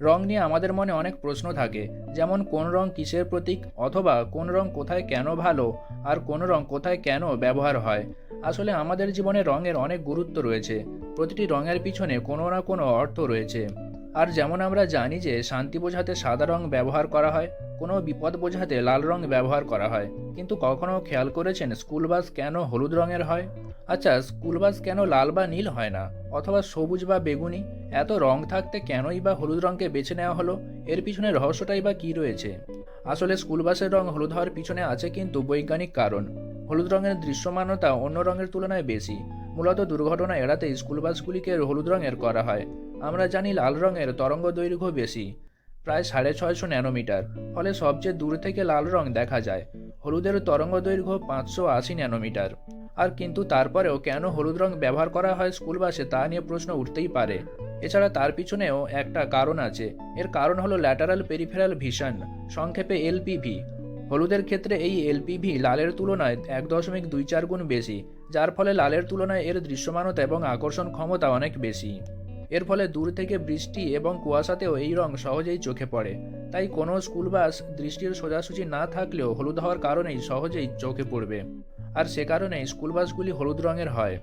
রং নিয়ে আমাদের মনে অনেক প্রশ্ন থাকে, যেমন কোন রং কিসের প্রতীক, অথবা কোন রং কোথায় কেন ভালো, আর কোন রং কোথায় কেন ব্যবহার হয়। আসলে আমাদের জীবনে রঙের অনেক গুরুত্ব রয়েছে। প্রতিটি রঙের পিছনে কোনো না কোনো অর্থ রয়েছে। আর যেমন আমরা জানি যে শান্তি বোঝাতে সাদা রং ব্যবহার করা হয়, কোনো বিপদ বোঝাতে লাল রং ব্যবহার করা হয়। কিন্তু কখনো খেয়াল করেছেন স্কুল বাস কেন হলুদ রঙের হয়? আচ্ছা, স্কুল বাস কেন লাল বা নীল হয় না, অথবা সবুজ বা বেগুনি? এত রং থাকতে কেনই বা হলুদ রঙকে বেছে নেওয়া হলো? এর পিছনে রহস্যটাই বা কী রয়েছে? আসলে স্কুল বাসের রং হলুদ হওয়ার পিছনে আছে কিন্তু বৈজ্ঞানিক কারণ। হলুদ রঙের দৃশ্যমানতা অন্য রঙের তুলনায় বেশি। মূলত দুর্ঘটনা এড়াতে স্কুল বাসগুলিকে হলুদ রঙের করা হয়। আমরা জানি লাল রঙের তরঙ্গ দৈর্ঘ্য বেশি, প্রায় 650 ন্যানোমিটার। ফলে সবচেয়ে দূর থেকে লাল রং দেখা যায়। হলুদের তরঙ্গ দৈর্ঘ্য 580 ন্যানোমিটার। আর কিন্তু তারপরেও কেন হলুদ রং ব্যবহার করা হয় স্কুল বাসে, তা নিয়ে প্রশ্ন উঠতেই পারে। এছাড়া তার পিছনেও একটা কারণ আছে। এর কারণ হলো ল্যাটারাল পেরিফেরাল ভিশন, সংক্ষেপে এলপিভি। হলুদের ক্ষেত্রে এই এলপিভি লালের তুলনায় 1.24 গুণ বেশি, যার ফলে লালের তুলনায় এর দৃশ্যমানতা এবং আকর্ষণ ক্ষমতা অনেক বেশি। এর ফলে দূর থেকে বৃষ্টি এবং কুয়াশাতেও এই রং সহজেই চোখে পড়ে। তাই কোনো স্কুল বাস দৃষ্টির সোজাসুজি না থাকলেও হলুদ হওয়ার কারণেই সহজেই চোখে পড়বে। আর সে কারণেই স্কুল বাসগুলি হলুদ রঙের হয়।